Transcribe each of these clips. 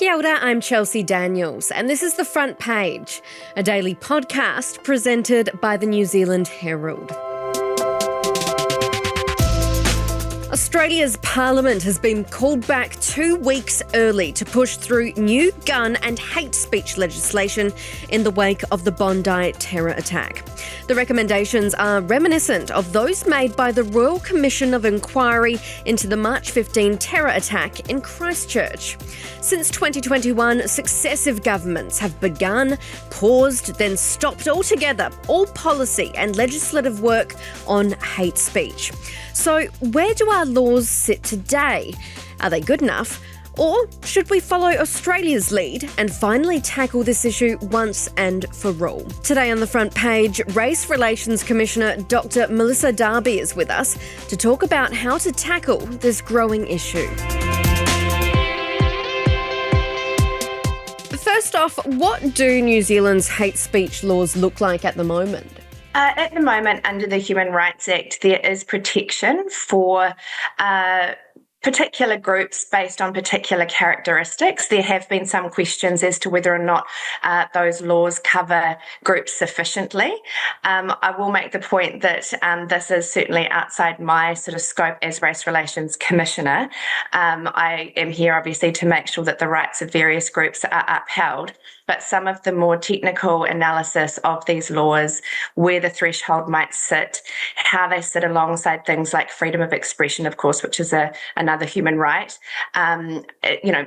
Kia ora, I'm Chelsea Daniels, and this is The Front Page, a daily podcast presented by the New Zealand Herald. Australia's Parliament has been called back 2 weeks early to push through new gun and hate speech legislation in the wake of the Bondi terror attack. The recommendations are reminiscent of those made by the Royal Commission of Inquiry into the March 15 terror attack in Christchurch. Since 2021, successive governments have begun, paused, then stopped altogether all policy and legislative work on hate speech. So where do our laws sit today? Are they good enough? Or should we follow Australia's lead and finally tackle this issue once and for all? Today on The Front Page, Race Relations Commissioner Dr. Melissa Darby is with us to talk about how to tackle this growing issue. First off, what do New Zealand's hate speech laws look like at the moment? At the moment, under the Human Rights Act, there is protection for particular groups based on particular characteristics. There have been some questions as to whether or not those laws cover groups sufficiently. I will make the point that this is certainly outside my sort of scope as Race Relations Commissioner. I am here obviously to make sure that the rights of various groups are upheld. But some of the more technical analysis of these laws, where the threshold might sit, how they sit alongside things like freedom of expression, of course, which is another human right,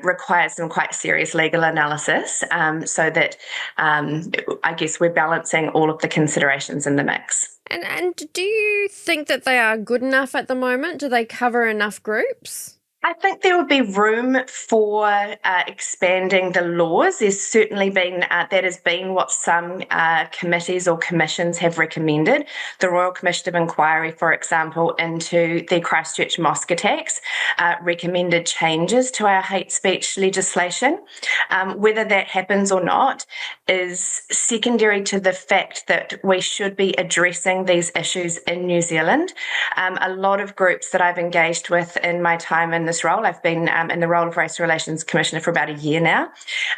requires some quite serious legal analysis so that I guess we're balancing all of the considerations in the mix. And do you think that they are good enough at the moment? Do they cover enough groups? I think there would be room for expanding the laws. There's certainly been, that has been what some committees or commissions have recommended. The Royal Commission of Inquiry, for example, into the Christchurch mosque attacks, recommended changes to our hate speech legislation. Whether that happens or not is secondary to the fact that we should be addressing these issues in New Zealand. A lot of groups that I've engaged with in my time in this role, I've been in the role of Race Relations Commissioner for about a year now,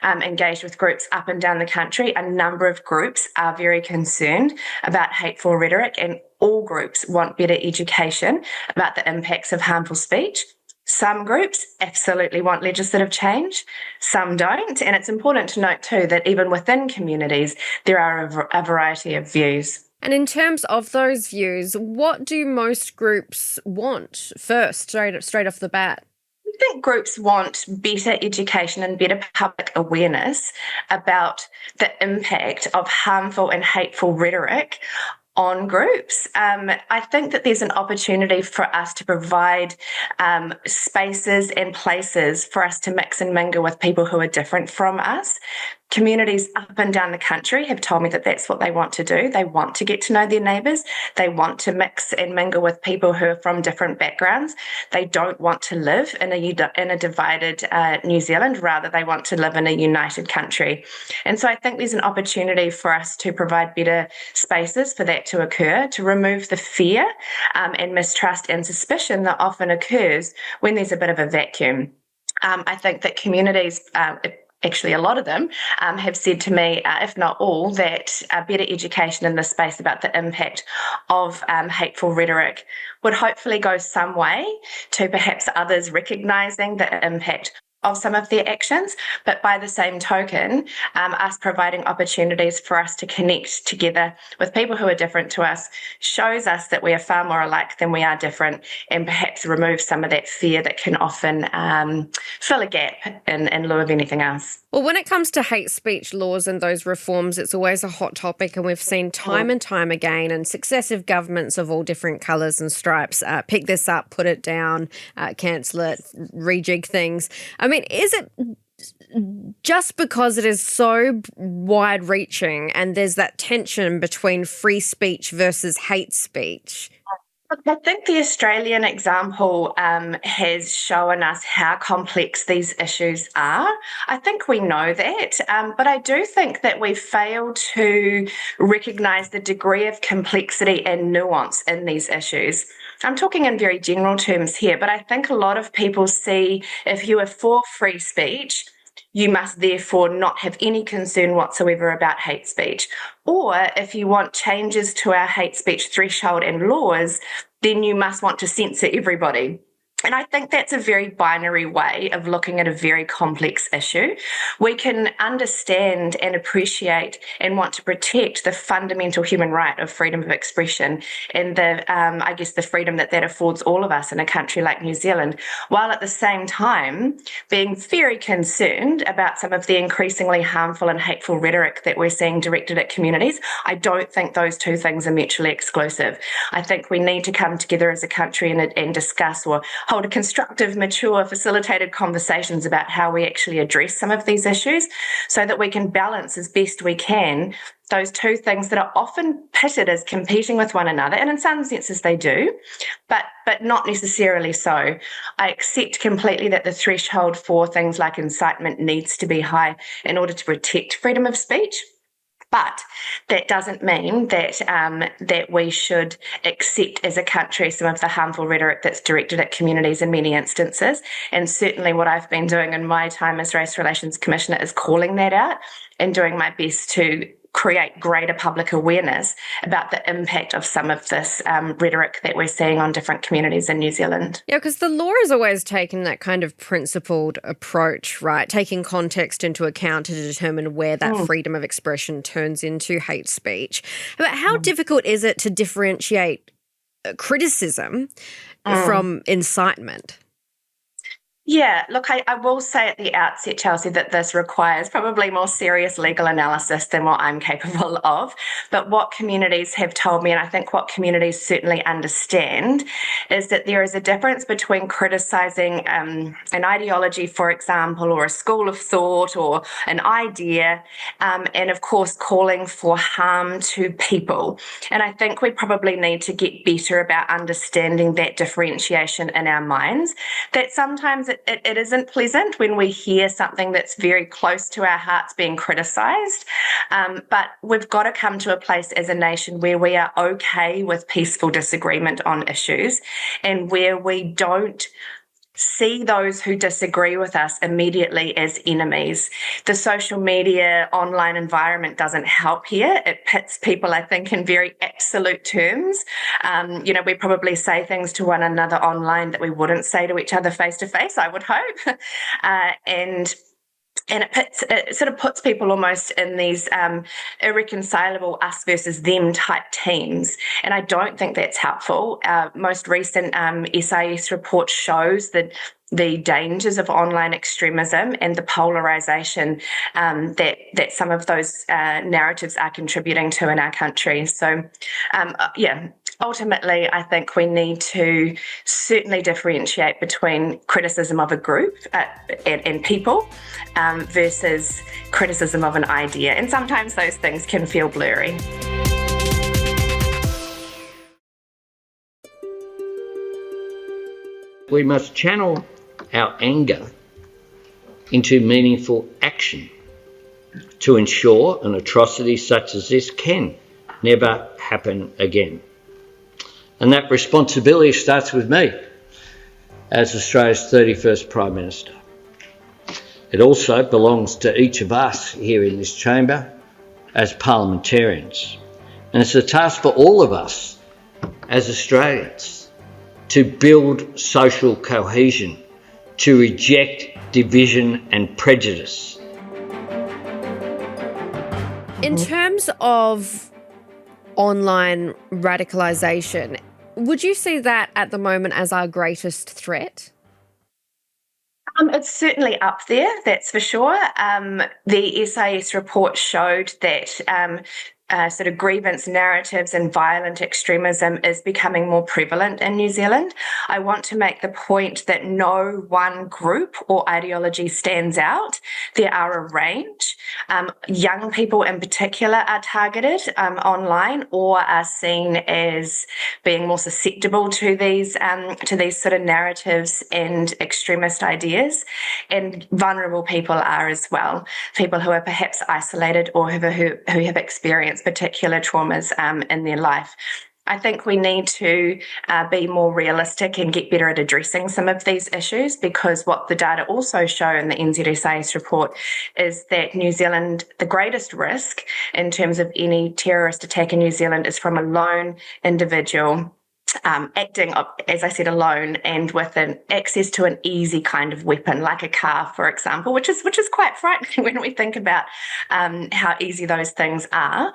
engaged with groups up and down the country. A number of groups are very concerned about hateful rhetoric, and all groups want better education about the impacts of harmful speech. Some groups absolutely want legislative change, some don't. And it's important to note too that even within communities, there are a variety of views. And in terms of those views, what do most groups want first, straight off the bat? I think groups want better education and better public awareness about the impact of harmful and hateful rhetoric on groups. I think that there's an opportunity for us to provide spaces and places for us to mix and mingle with people who are different from us. Communities up and down the country have told me that that's what they want to do. They want to get to know their neighbours. They want to mix and mingle with people who are from different backgrounds. They don't want to live in a divided New Zealand. Rather, they want to live in a united country. And so I think there's an opportunity for us to provide better spaces for that to occur, to remove the fear and mistrust and suspicion that often occurs when there's a bit of a vacuum. I think that communities, actually a lot of them, have said to me, if not all, that better education in this space about the impact of hateful rhetoric would hopefully go some way to perhaps others recognising the impact of some of their actions, but by the same token, us providing opportunities for us to connect together with people who are different to us shows us that we are far more alike than we are different, and perhaps remove some of that fear that can often fill a gap in lieu of anything else. Well, when it comes to hate speech laws and those reforms, it's always a hot topic, and we've seen time and time again, and successive governments of all different colours and stripes pick this up, put it down, cancel it, rejig things. I mean, is it just because it is so wide-reaching and there's that tension between free speech versus hate speech? I think the Australian example has shown us how complex these issues are. I think we know that, but I do think that we fail to recognise the degree of complexity and nuance in these issues. I'm talking in very general terms here, but I think a lot of people see if you are for free speech, you must therefore not have any concern whatsoever about hate speech. Or if you want changes to our hate speech threshold and laws, then you must want to censor everybody. And I think that's a very binary way of looking at a very complex issue. We can understand and appreciate and want to protect the fundamental human right of freedom of expression and the freedom that affords all of us in a country like New Zealand, while at the same time being very concerned about some of the increasingly harmful and hateful rhetoric that we're seeing directed at communities. I don't think those two things are mutually exclusive. I think we need to come together as a country and discuss or hold a constructive, mature, facilitated conversations about how we actually address some of these issues so that we can balance as best we can those two things that are often pitted as competing with one another, and in some senses they do, but not necessarily so. I accept completely that the threshold for things like incitement needs to be high in order to protect freedom of speech. But that doesn't mean that we should accept as a country some of the harmful rhetoric that's directed at communities in many instances. And certainly what I've been doing in my time as Race Relations Commissioner is calling that out and doing my best to create greater public awareness about the impact of some of this rhetoric that we're seeing on different communities in New Zealand. Yeah, because the law has always taken that kind of principled approach, right? Taking context into account to determine where that freedom of expression turns into hate speech. But how difficult is it to differentiate criticism from incitement? Yeah, look, I will say at the outset, Chelsea, that this requires probably more serious legal analysis than what I'm capable of. But what communities have told me, and I think what communities certainly understand, is that there is a difference between criticising an ideology, for example, or a school of thought or an idea, and of course calling for harm to people. And I think we probably need to get better about understanding that differentiation in our minds, that sometimes it isn't pleasant when we hear something that's very close to our hearts being criticised. But we've got to come to a place as a nation where we are okay with peaceful disagreement on issues and where we don't see those who disagree with us immediately as enemies. The social media online environment doesn't help here. It pits people, I think, in very absolute terms. We probably say things to one another online that we wouldn't say to each other face to face, I would hope. And it sort of puts people almost in these irreconcilable us versus them type teams. And I don't think that's helpful. Most recent SIS report shows that the dangers of online extremism and the polarisation that some of those narratives are contributing to in our country. So, ultimately, I think we need to certainly differentiate between criticism of a group and people versus criticism of an idea. And sometimes those things can feel blurry. We must channel our anger into meaningful action to ensure an atrocity such as this can never happen again. And that responsibility starts with me as Australia's 31st Prime Minister. It also belongs to each of us here in this chamber as parliamentarians. And it's a task for all of us as Australians to build social cohesion, to reject division and prejudice. In terms of online radicalisation, would you see that at the moment as our greatest threat? It's certainly up there, that's for sure. The SIS report showed that sort of grievance narratives and violent extremism is becoming more prevalent in New Zealand. I want to make the point that no one group or ideology stands out. There are a range. Young people in particular are targeted online or are seen as being more susceptible to these sort of narratives and extremist ideas. And vulnerable people are as well. People who are perhaps isolated or who have experienced particular traumas in their life. I think we need to be more realistic and get better at addressing some of these issues, because what the data also show in the NZSA's report is that New Zealand, the greatest risk in terms of any terrorist attack in New Zealand is from a lone individual acting, as I said, alone and with an access to an easy kind of weapon, like a car, for example, which is quite frightening when we think about how easy those things are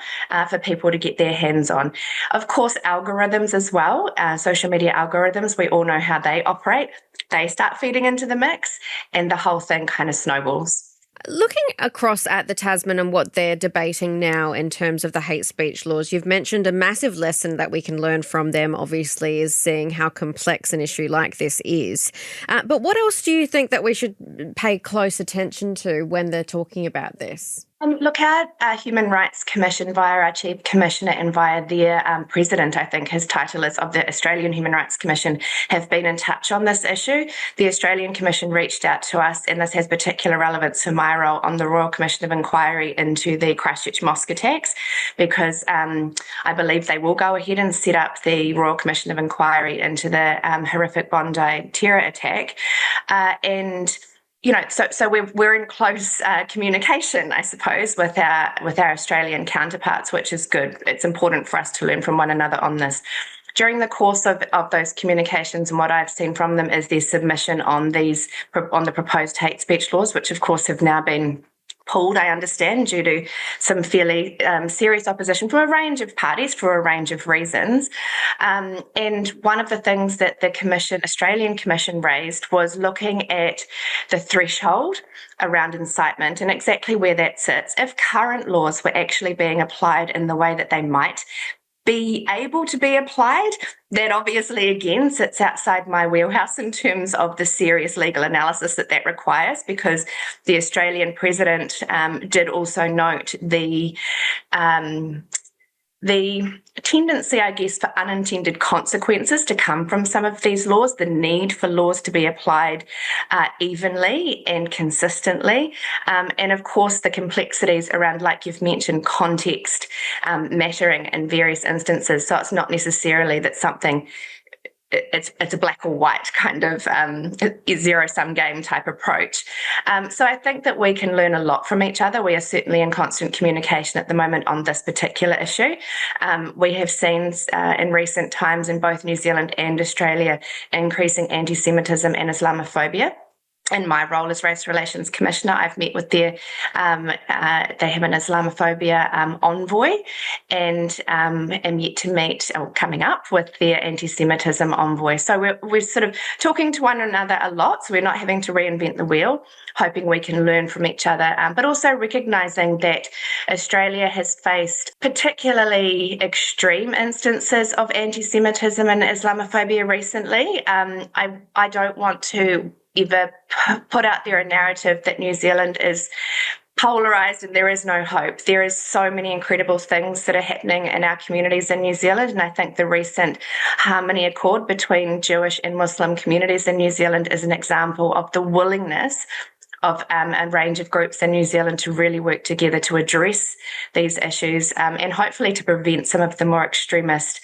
for people to get their hands on. Of course, algorithms as well, social media algorithms, we all know how they operate. They start feeding into the mix and the whole thing kind of snowballs. Looking across at the Tasman and what they're debating now in terms of the hate speech laws, you've mentioned a massive lesson that we can learn from them, obviously, is seeing how complex an issue like this is. But what else do you think that we should pay close attention to when they're talking about this? Look, our Human Rights Commission, via our Chief Commissioner and via their President, I think his title is, of the Australian Human Rights Commission, have been in touch on this issue. The Australian Commission reached out to us, and this has particular relevance for my role on the Royal Commission of Inquiry into the Christchurch mosque attacks, because I believe they will go ahead and set up the Royal Commission of Inquiry into the horrific Bondi terror attack. And so we're in close communication, I suppose, with our Australian counterparts, which is good. It's important for us to learn from one another on this. During the course of those communications, and what I've seen from them is their submission on the proposed hate speech laws, which of course have now been pulled, I understand, due to some fairly serious opposition from a range of parties for a range of reasons. And one of the things that the Australian Commission raised was looking at the threshold around incitement and exactly where that sits. If current laws were actually being applied in the way that they might be able to be applied, that obviously again sits outside my wheelhouse in terms of the serious legal analysis that requires, because the Australian President did also note the tendency, I guess, for unintended consequences to come from some of these laws, the need for laws to be applied evenly and consistently, and of course the complexities around, like you've mentioned, context mattering in various instances. So it's not necessarily that something it's a black or white kind of zero-sum game type approach. So I think that we can learn a lot from each other. We are certainly in constant communication at the moment on this particular issue. We have seen in recent times in both New Zealand and Australia increasing antisemitism and Islamophobia. In my role as Race Relations Commissioner, I've met with they have an Islamophobia envoy, and am yet to meet, or coming up with their anti-Semitism envoy. So we're sort of talking to one another a lot, so we're not having to reinvent the wheel, hoping we can learn from each other, but also recognising that Australia has faced particularly extreme instances of anti-Semitism and Islamophobia recently. I don't want to ever put out there a narrative that New Zealand is polarised and there is no hope. There is so many incredible things that are happening in our communities in New Zealand, and I think the recent harmony accord between Jewish and Muslim communities in New Zealand is an example of the willingness of a range of groups in New Zealand to really work together to address these issues, and hopefully to prevent some of the more extremist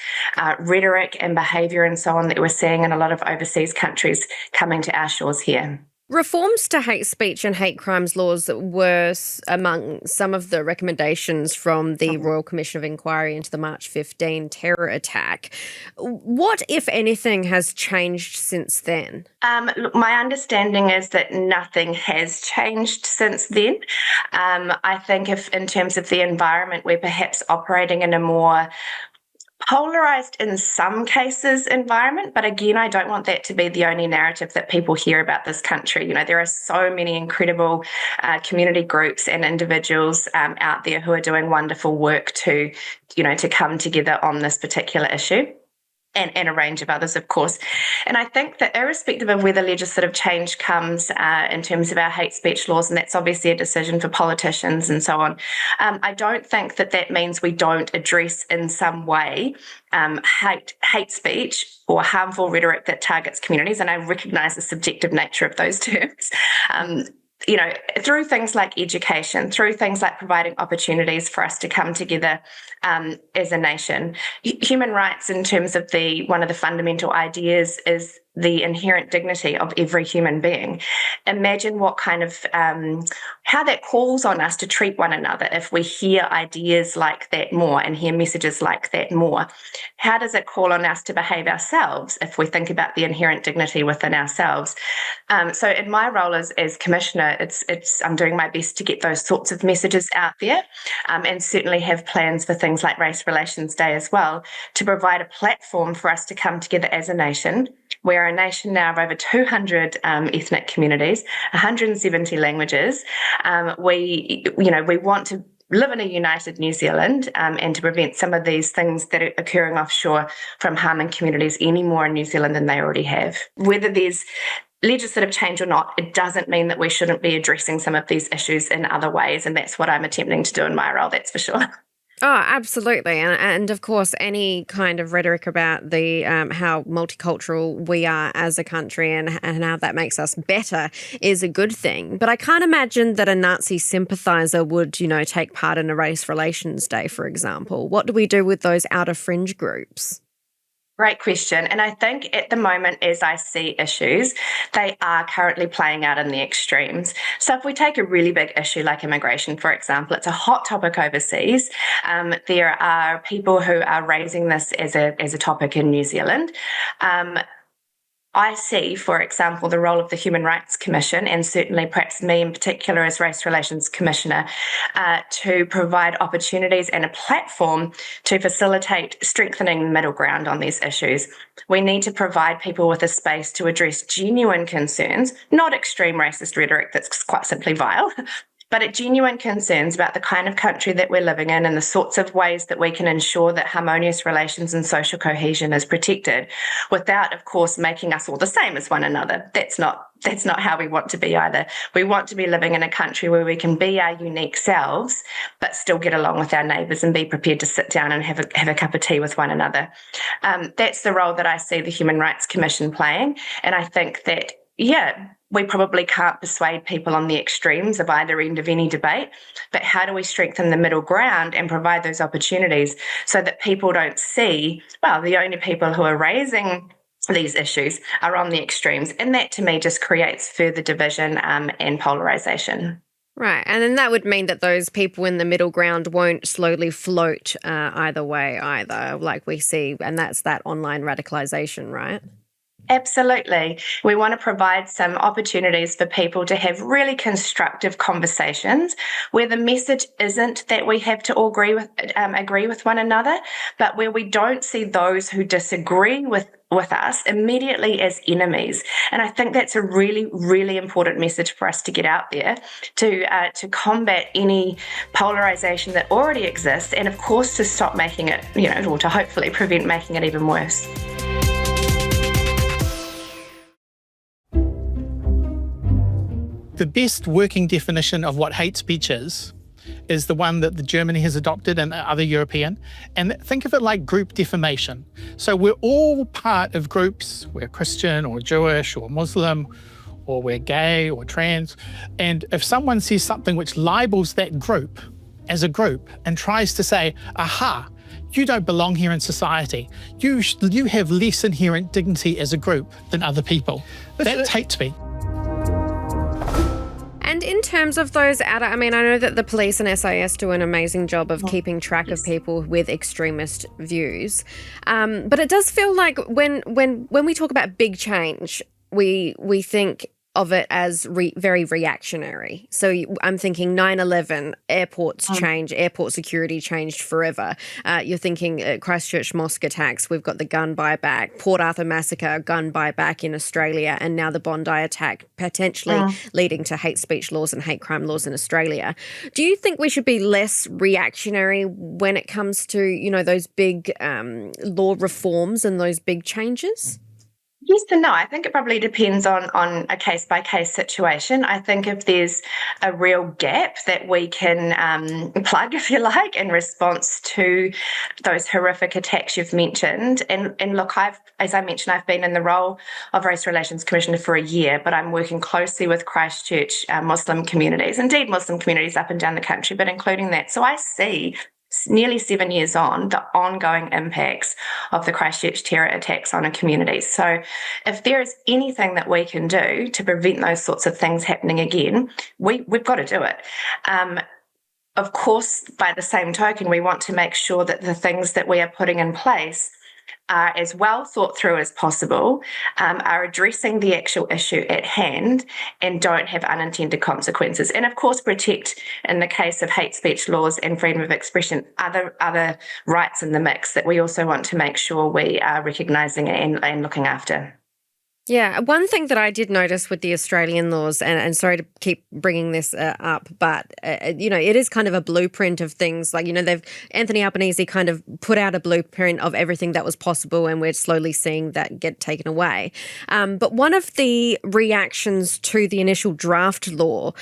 rhetoric and behaviour and so on that we're seeing in a lot of overseas countries coming to our shores here. Reforms to hate speech and hate crimes laws were among some of the recommendations from the Royal Commission of Inquiry into the March 15 terror attack. What, if anything, has changed since then? Look, my understanding is that nothing has changed since then. I think if in terms of the environment, we're perhaps operating in a more polarised in some cases environment, but again, I don't want that to be the only narrative that people hear about this country. There are so many incredible community groups and individuals out there who are doing wonderful work to come together on this particular issue. And a range of others, of course. And I think that irrespective of whether legislative change comes in terms of our hate speech laws, and that's obviously a decision for politicians and so on, I don't think that means we don't address in some way hate speech or harmful rhetoric that targets communities. And I recognise the subjective nature of those terms. through things like education, through things like providing opportunities for us to come together as a nation. Human rights, in terms of one of the fundamental ideas, is the inherent dignity of every human being. Imagine what kind of, how that calls on us to treat one another if we hear ideas like that more and hear messages like that more. How does it call on us to behave ourselves if we think about the inherent dignity within ourselves? So in my role as Commissioner, I'm doing my best to get those sorts of messages out there, and certainly have plans for things like Race Relations Day as well, to provide a platform for us to come together as a nation. We're a nation now of over 200 ethnic communities, 170 languages. We want to live in a united New Zealand, and to prevent some of these things that are occurring offshore from harming communities any more in New Zealand than they already have. Whether there's legislative change or not, it doesn't mean that we shouldn't be addressing some of these issues in other ways, and that's what I'm attempting to do in my role, that's for sure. Oh, absolutely. And of course, any kind of rhetoric about the how multicultural we are as a country and how that makes us better is a good thing. But I can't imagine that a Nazi sympathiser would, take part in a Race Relations Day, for example. What do we do with those outer fringe groups? Great question. And I think at the moment, as I see issues, they are currently playing out in the extremes. So if we take a really big issue like immigration, for example, it's a hot topic overseas. There are people who are raising this as a topic in New Zealand. I see, for example, the role of the Human Rights Commission, and certainly perhaps me in particular as Race Relations Commissioner, to provide opportunities and a platform to facilitate strengthening the middle ground on these issues. We need to provide people with a space to address genuine concerns, not extreme racist rhetoric that's quite simply vile, but genuine concerns about the kind of country that we're living in and the sorts of ways that we can ensure that harmonious relations and social cohesion is protected, without, of course, making us all the same as one another. That's not how we want to be either. We want to be living in a country where we can be our unique selves, but still get along with our neighbours and be prepared to sit down and have a cup of tea with one another. That's the role that I see the Human Rights Commission playing, and I think that, we probably can't persuade people on the extremes of either end of any debate, but how do we strengthen the middle ground and provide those opportunities so that people don't see, the only people who are raising these issues are on the extremes? And that, to me, just creates further division and polarisation. Right. And then that would mean that those people in the middle ground won't slowly float either way either, like we see, and that's that online radicalisation, right? Absolutely. We want to provide some opportunities for people to have really constructive conversations where the message isn't that we have to all agree with one another, but where we don't see those who disagree with us immediately as enemies. And I think that's a really, really important message for us to get out there to combat any polarisation that already exists, and of course to stop making it, or to hopefully prevent making it even worse. The best working definition of what hate speech is the one that Germany has adopted and other European. And think of it like group defamation. So we're all part of groups. We're Christian or Jewish or Muslim, or we're gay or trans. And if someone says something which libels that group as a group and tries to say, aha, you don't belong here in society. You have less inherent dignity as a group than other people. That's hate speech. And in terms of those outer, I know that the police and SIS do an amazing job of keeping track of people with extremist views. But it does feel like when we talk about big change, we think of it as very reactionary. So I'm thinking 9/11, airports change, airport security changed forever. You're thinking Christchurch mosque attacks, we've got the gun buyback, Port Arthur massacre, gun buyback in Australia, and now the Bondi attack, potentially leading to hate speech laws and hate crime laws in Australia. Do you think we should be less reactionary when it comes to, those big law reforms and those big changes? Yes and no. I think it probably depends on a case-by-case situation. I think if there's a real gap that we can plug, if you like, in response to those horrific attacks you've mentioned. And look, as I mentioned, I've been in the role of Race Relations Commissioner for a year, but I'm working closely with Christchurch Muslim communities, indeed Muslim communities up and down the country, but including that. So I see nearly 7 years on, the ongoing impacts of the Christchurch terror attacks on a community. So if there is anything that we can do to prevent those sorts of things happening again, we've got to do it. Of course, by the same token, we want to make sure that the things that we are putting in place are as well thought through as possible, are addressing the actual issue at hand, and don't have unintended consequences. And of course, protect, in the case of hate speech laws and freedom of expression, other rights in the mix that we also want to make sure we are recognising and looking after. Yeah, one thing that I did notice with the Australian laws, and sorry to keep bringing this up, but, it is kind of a blueprint of things. Like, Anthony Albanese kind of put out a blueprint of everything that was possible, and we're slowly seeing that get taken away. But one of the reactions to the initial draft law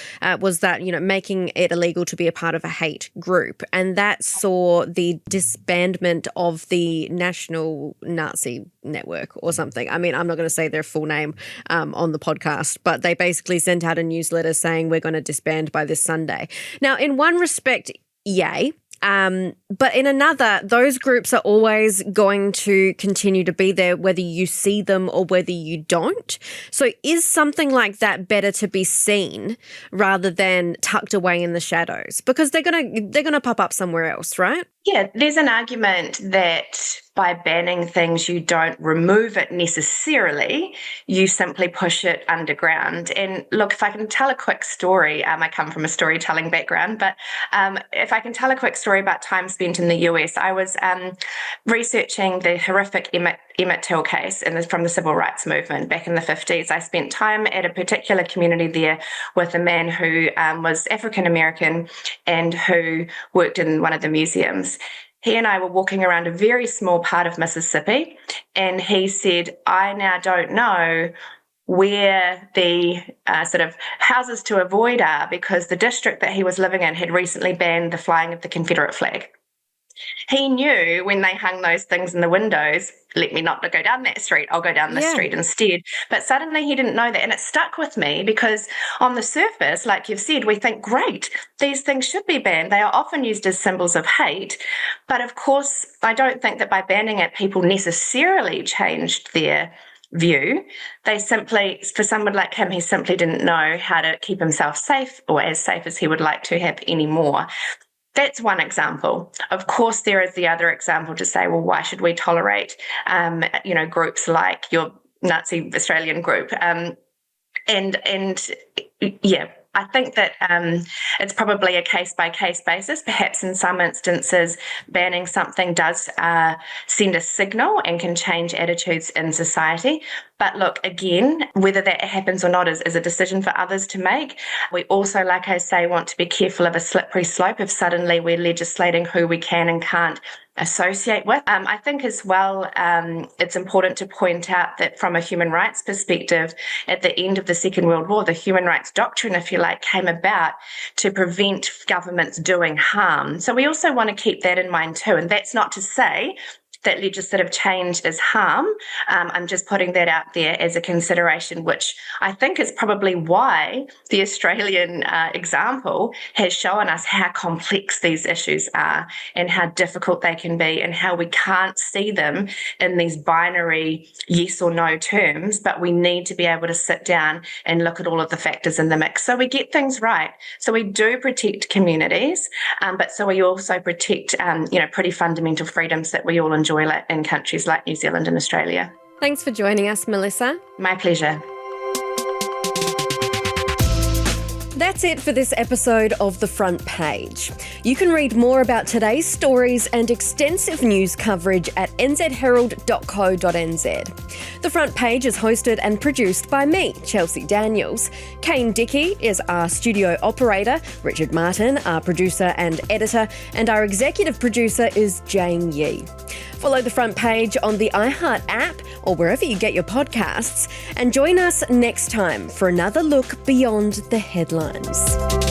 was that, making it illegal to be a part of a hate group. And that saw the disbandment of the National Nazi Network or something. I mean, I'm not going to say their full name on the podcast, but they basically sent out a newsletter saying we're going to disband by this Sunday. Now, in one respect, yay. But in another, those groups are always going to continue to be there, whether you see them or whether you don't. So is something like that better to be seen rather than tucked away in the shadows? Because they're gonna pop up somewhere else, right? Yeah, there's an argument that by banning things, you don't remove it necessarily, you simply push it underground. And look, if I can tell a quick story, I come from a storytelling background, but if I can tell a quick story about time spent in the US, I was researching the horrific Emmett Till case from the civil rights movement back in the 50s. I spent time at a particular community there with a man who was African American and who worked in one of the museums. He and I were walking around a very small part of Mississippi, and he said, I now don't know where the sort of houses to avoid are, because the district that he was living in had recently banned the flying of the Confederate flag. He knew when they hung those things in the windows, let me not go down that street, I'll go down this street instead. But suddenly he didn't know that. And it stuck with me because on the surface, like you've said, we think, great, these things should be banned. They are often used as symbols of hate. But of course, I don't think that by banning it, people necessarily changed their view. They simply, for someone like him, he simply didn't know how to keep himself safe, or as safe as he would like to have anymore. That's one example. Of course, there is the other example to say, well, why should we tolerate, groups like your Nazi Australian group? I think that it's probably a case-by-case basis. Perhaps in some instances, banning something does send a signal and can change attitudes in society. But look, again, whether that happens or not is a decision for others to make. We also, like I say, want to be careful of a slippery slope if suddenly we're legislating who we can and can't associate with. I think as well, it's important to point out that from a human rights perspective, at the end of the Second World War, the human rights doctrine, if you like, came about to prevent governments doing harm. So we also want to keep that in mind too. And that's not to say that legislative change is harm. I'm just putting that out there as a consideration, which I think is probably why the Australian example has shown us how complex these issues are and how difficult they can be, and how we can't see them in these binary yes or no terms, but we need to be able to sit down and look at all of the factors in the mix so we get things right. So we do protect communities, but so we also protect pretty fundamental freedoms that we all enjoy in countries like New Zealand and Australia. Thanks for joining us, Melissa. My pleasure. That's it for this episode of The Front Page. You can read more about today's stories and extensive news coverage at nzherald.co.nz. The Front Page is hosted and produced by me, Chelsea Daniels. Kane Dickey is our studio operator, Richard Martin, our producer and editor, and our executive producer is Jane Yee. Follow The Front Page on the iHeart app or wherever you get your podcasts. And join us next time for another look beyond the headlines.